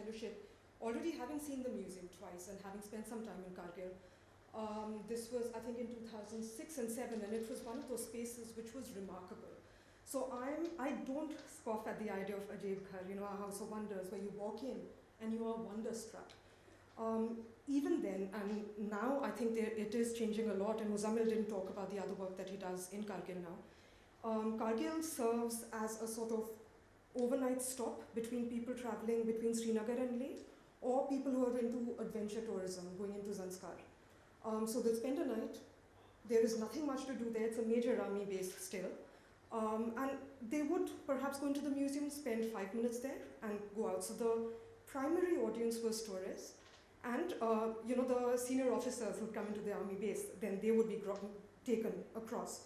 fellowship, already having seen the museum twice and having spent some time in Kargil. This was, I think, in 2006 and 2007, and it was one of those spaces which was remarkable. So I don't scoff at the idea of Ambedkar, a house of wonders, where you walk in and you are wonderstruck. Even then, and now I think it is changing a lot, and Muzammil didn't talk about the other work that he does in Kargil now. Kargil serves as a sort of overnight stop between people traveling between Srinagar and Leh, or people who are into adventure tourism, going into Zanskar. So they'll spend a night. There is nothing much to do there. It's a major army base still. And they would perhaps go into the museum, spend 5 minutes there, and go out. So the primary audience was tourists. And the senior officers who come into the army base, then they would be taken across.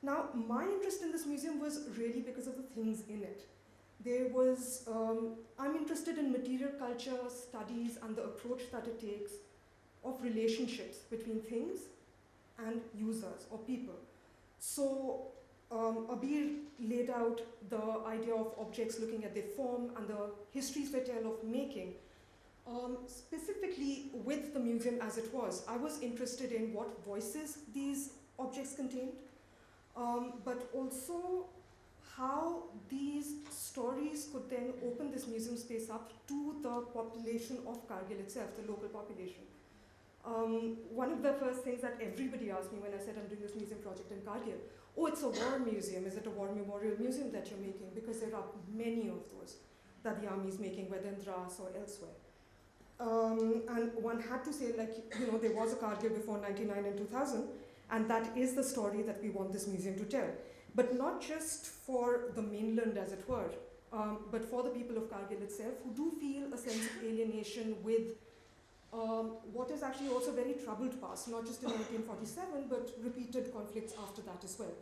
Now, my interest in this museum was really because of the things in it. There was, I'm interested in material culture studies and the approach that it takes of relationships between things and users or people. So Abir laid out the idea of objects looking at their form and the histories they tell of making. Specifically with the museum as it was, I was interested in what voices these objects contained, but also how these stories could then open this museum space up to the population of Kargil itself, the local population. One of the first things that everybody asked me when I said I'm doing this museum project in Kargil, oh, it's a war museum, is it a war memorial museum that you're making? Because there are many of those that the army is making, whether in Dras or elsewhere. And one had to say, there was a Kargil before 99 and 2000, and that is the story that we want this museum to tell. But not just for the mainland, as it were, but for the people of Kargil itself, who do feel a sense of alienation with what is actually also a very troubled past, not just in 1947, but repeated conflicts after that as well.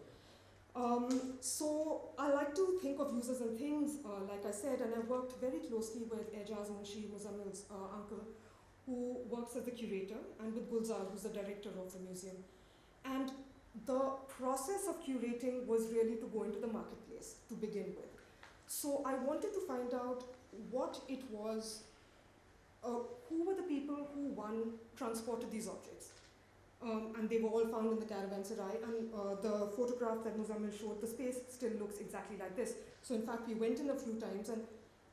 So I like to think of users and things, like I said, and I've worked very closely with Ejaz Munshi, Muzammil's uncle, who works as the curator, and with Gulzar, who's the director of the museum. And the process of curating was really to go into the marketplace to begin with. So I wanted to find out what it was, who were the people who, one, transported these objects. And they were all found in the caravanserai, and the photograph that Muzammil showed, the space still looks exactly like this. So in fact, we went in a few times, and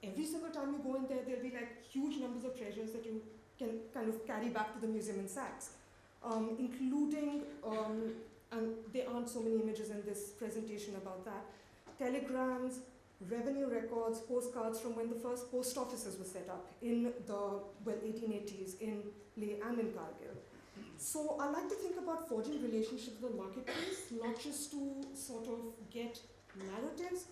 every single time you go in there, there'll be huge numbers of treasures that you can kind of carry back to the museum in sacks, including, and there aren't so many images in this presentation about that, telegrams, revenue records, postcards from when the first post offices were set up in the 1880s in Leh and in Kargil. So I like to think about forging relationships with the marketplace, not just to sort of get narratives,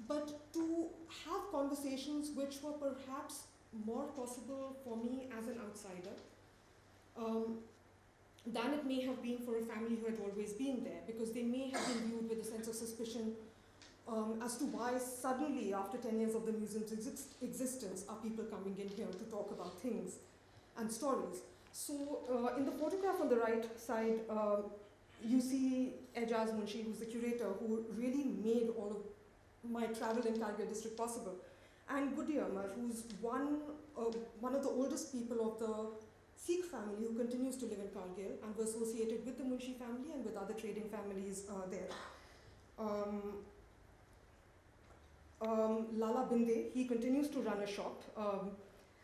but to have conversations which were perhaps more possible for me as an outsider than it may have been for a family who had always been there, because they may have been viewed with a sense of suspicion as to why suddenly, after 10 years of the museum's existence, are people coming in here to talk about things and stories. So in the photograph on the right side, you see Ejaz Munshi, who's the curator, who really made all of my travel in Kargil district possible. And Gudi Amar, who's one of the oldest people of the Sikh family who continues to live in Kargil and was associated with the Munshi family and with other trading families there. Lala Binde, he continues to run a shop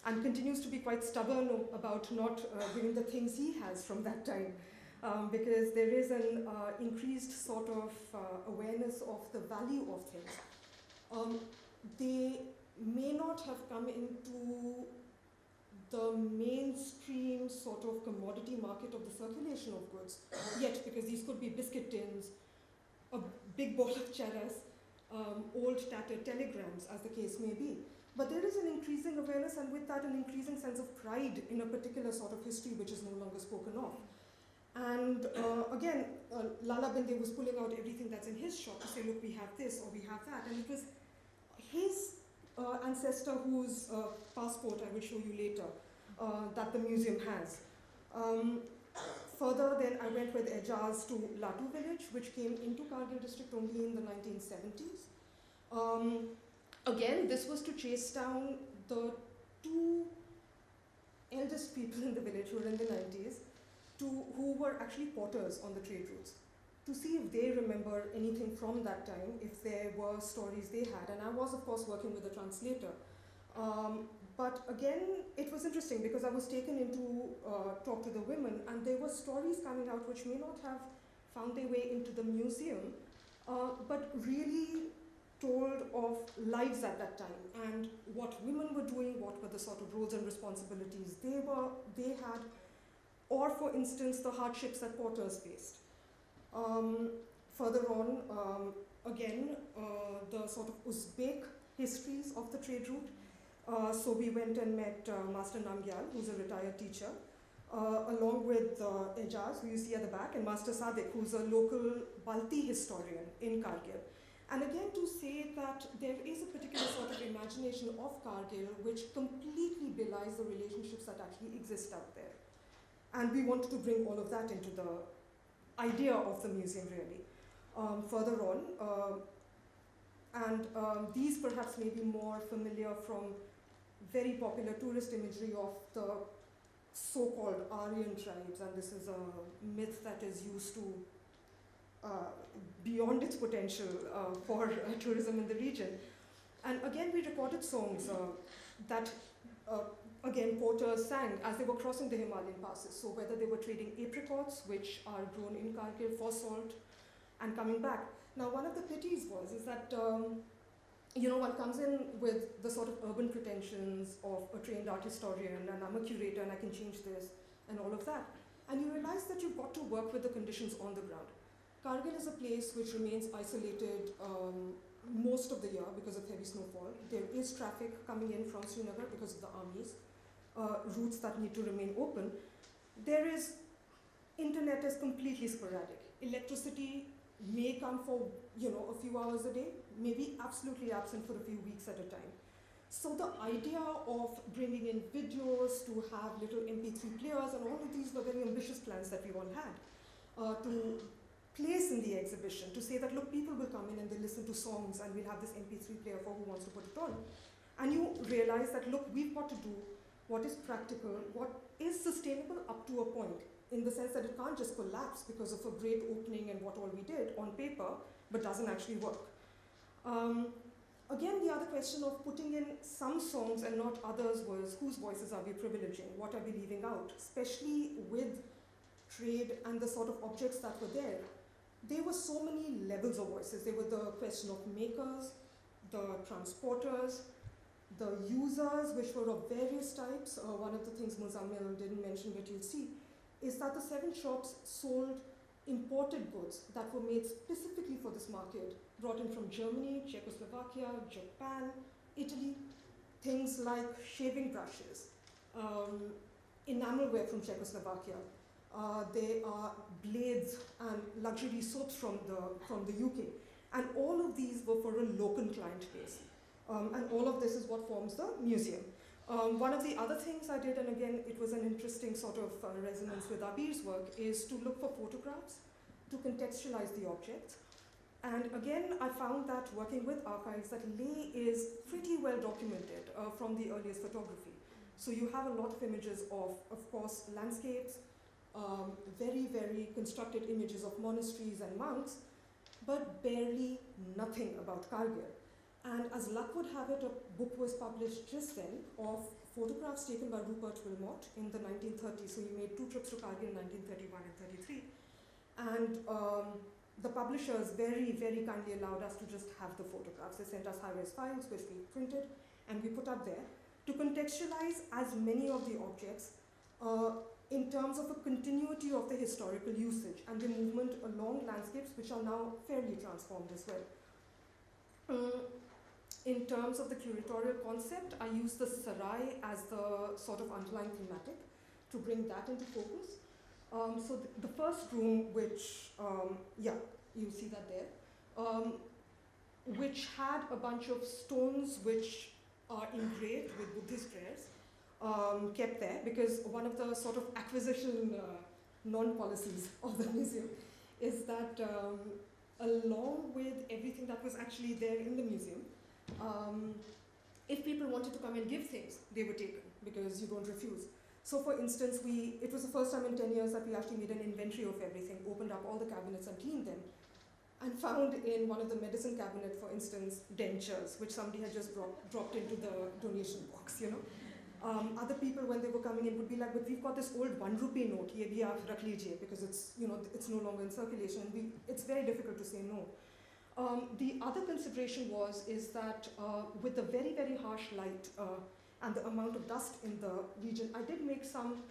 and continues to be quite stubborn about not giving the things he has from that time, because there is an increased sort of awareness of the value of things. They may not have come into the mainstream sort of commodity market of the circulation of goods yet, because these could be biscuit tins, a big bottle of charas, old tattered telegrams, as the case may be. But there is an increasing awareness, and with that an increasing sense of pride in a particular sort of history which is no longer spoken of. And again, Lala Binde was pulling out everything that's in his shop to say, look, we have this or we have that. And it was his ancestor whose passport I will show you later that the museum has. Further, then I went with Ejaz to Latu village, which came into Kargil district only in the 1970s. Again, this was to chase down the two eldest people in the village who were in the 90s, who were actually porters on the trade routes, to see if they remember anything from that time, if there were stories they had. And I was, of course, working with a translator. But again, it was interesting because I was taken in to talk to the women, and there were stories coming out which may not have found their way into the museum, but really told of lives at that time and what women were doing, what were the sort of roles and responsibilities they had, or for instance, the hardships that porters faced. Further on, again, the sort of Uzbek histories of the trade route. So we went and met Master Namgyal, who's a retired teacher, along with Ejaz, who you see at the back, and Master Sadiq, who's a local Balti historian in Kargil. And again, to say that there is a particular sort of imagination of Kargil which completely belies the relationships that actually exist out there. And we wanted to bring all of that into the idea of the museum, really. Further on, these perhaps may be more familiar from very popular tourist imagery of the so-called Aryan tribes, and this is a myth that is used to beyond its potential for tourism in the region. And again, we recorded songs that, again, porters sang as they were crossing the Himalayan passes. So whether they were trading apricots, which are grown in Kargil for salt, and coming back. Now, one of the pities is that one comes in with the sort of urban pretensions of a trained art historian, and I'm a curator and I can change this, and all of that. And you realize that you've got to work with the conditions on the ground. Kargil is a place which remains isolated most of the year because of heavy snowfall. There is traffic coming in from Srinagar because of the armies, routes that need to remain open. Internet is completely sporadic. Electricity may come for a few hours a day, maybe absolutely absent for a few weeks at a time. So the idea of bringing in videos, to have little MP3 players, and all of these were very ambitious plans that we all had to place in the exhibition, to say that, look, people will come in and they listen to songs and we'll have this MP3 player for who wants to put it on. And you realize that, look, we've got to do what is practical, what is sustainable up to a point, in the sense that it can't just collapse because of a great opening and what all we did on paper, but doesn't actually work. Again, the other question of putting in some songs and not others was, whose voices are we privileging? What are we leaving out? Especially with trade and the sort of objects that were there. There were so many levels of voices. There were the question of makers, the transporters, the users, which were of various types. One of the things Muzammil didn't mention, but you'll see, is that the 7 shops sold imported goods that were made specifically for this market, brought in from Germany, Czechoslovakia, Japan, Italy. Things like shaving brushes, enamelware from Czechoslovakia. There are blades and luxury soaps from the UK. And all of these were for a local client base. And all of this is what forms the museum. One of the other things I did, and again, it was an interesting sort of resonance with Abir's work, is to look for photographs to contextualize the objects. And again, I found that working with archives, that Leh is pretty well documented from the earliest photography. So you have a lot of images of course, landscapes, very, very constructed images of monasteries and monks, but barely nothing about Kargil. And as luck would have it, a book was published just then of photographs taken by Rupert Wilmot in the 1930s. So he made 2 trips to Kargil in 1931 and 33. And the publishers very, very kindly allowed us to just have the photographs. They sent us high-res files, which we printed, and we put up there to contextualize as many of the objects in terms of a continuity of the historical usage and the movement along landscapes, which are now fairly transformed as well. In terms of the curatorial concept, I used the sarai as the sort of underlying thematic to bring that into focus. So the first room, which, you see that there, which had a bunch of stones which are engraved with Buddhist prayers, kept there, because one of the sort of acquisition non-policies of the museum is that along with everything that was actually there in the museum, if people wanted to come and give things, they were taken because you don't refuse. So for instance, it was the first time in 10 years that we actually made an inventory of everything, opened up all the cabinets and cleaned them, and found in one of the medicine cabinet, for instance, dentures, which somebody had just dropped into the donation box, you know. Other people, when they were coming in, would be like, but we've got this old 1 rupee note, ye bhi aap rakh lijiye, because it's, you know, it's no longer in circulation, and it's very difficult to say no. The other consideration is that with the very, very harsh light and the amount of dust in the region, I did make some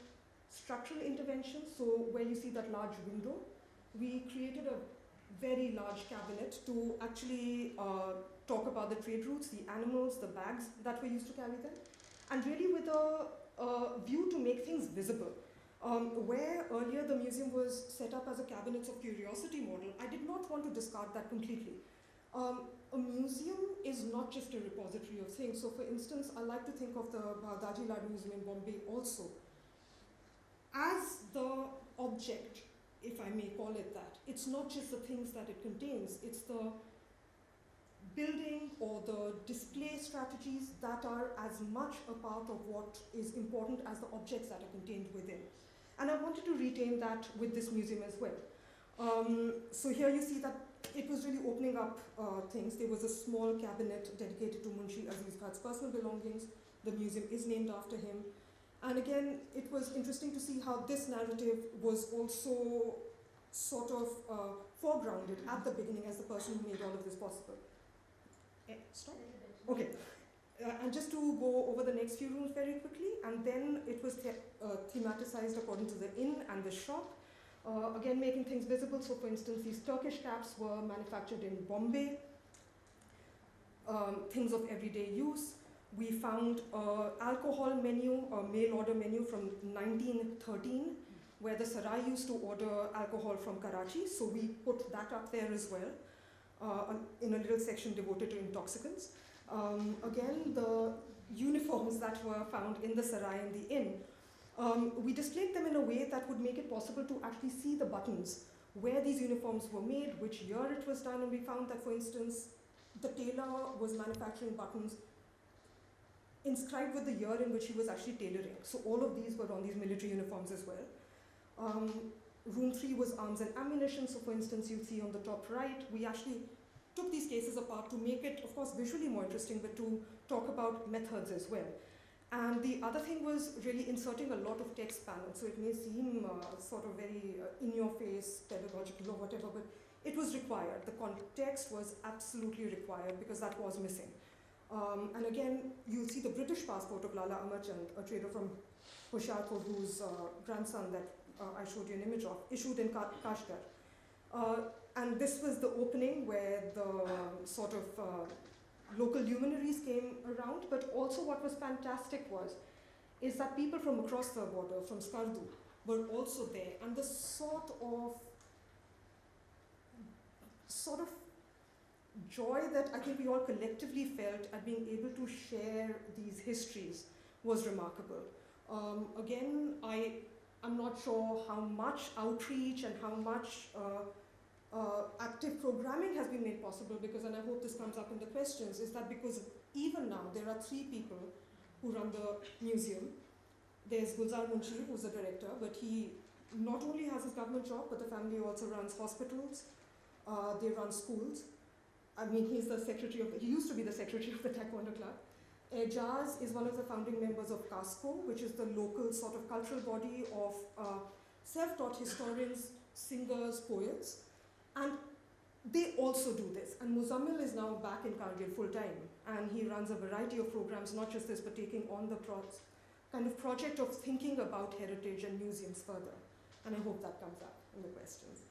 structural interventions. So where you see that large window, we created a very large cabinet to actually talk about the trade routes, the animals, the bags that were used to carry them, and really with a view to make things visible. Where earlier the museum was set up as a cabinets of curiosity model, I did not want to discard that completely. A museum is not just a repository of things. So for instance, I like to think of the Daji Lad Museum in Bombay also as the object, if I may call it that. It's not just the things that it contains, it's the building or the display strategies that are as much a part of what is important as the objects that are contained within. And I wanted to retain that with this museum as well. So here you see that it was really opening up things. There was a small cabinet dedicated to Munshi Aziz Bhat's personal belongings. The museum is named after him. And again, it was interesting to see how this narrative was also sort of foregrounded at the beginning as the person who made all of this possible. Stop? Okay. And just to go over the next few rooms very quickly, and then it was thematicized according to the inn and the shop. Again, making things visible. So for instance, these Turkish caps were manufactured in Bombay. Things of everyday use. We found an alcohol menu, a mail order menu from 1913, where the Sarai used to order alcohol from Karachi. So we put that up there as well, in a little section devoted to intoxicants. Again, the uniforms that were found in the Sarai and the inn, we displayed them in a way that would make it possible to actually see the buttons, where these uniforms were made, which year it was done, and we found that, for instance, the tailor was manufacturing buttons inscribed with the year in which he was actually tailoring. So all of these were on these military uniforms as well. Room 3 was arms and ammunition. So for instance, you see on the top right, we actually took these cases apart to make it, of course, visually more interesting, but to talk about methods as well. And the other thing was really inserting a lot of text panels. So it may seem sort of very in-your-face, pedagogical or whatever, but it was required. The context was absolutely required because that was missing. And again, you'll see the British passport of Lala Amarchand, a trader from Hoshiarpur, whose grandson that I showed you an image of, issued in Kashgar. And this was the opening where the sort of local luminaries came around, but also what was fantastic is that people from across the border, from Skardu, were also there, and the sort of joy that I think we all collectively felt at being able to share these histories was remarkable. Again, I'm not sure how much outreach and how much active programming has been made possible, because, and I hope this comes up in the questions, is that because even now there are 3 people who run the museum. There's Gulzar Munshi, who's the director, but he not only has his government job, but the family also runs hospitals, they run schools. I mean, he used to be the secretary of the Taekwondo Club. Ejaz is one of the founding members of CASCO, which is the local sort of cultural body of self-taught historians, singers, poets. And they also do this. And Muzammil is now back in Kargil full-time. And he runs a variety of programs, not just this, but taking on the kind of project of thinking about heritage and museums further. And I hope that comes up in the questions.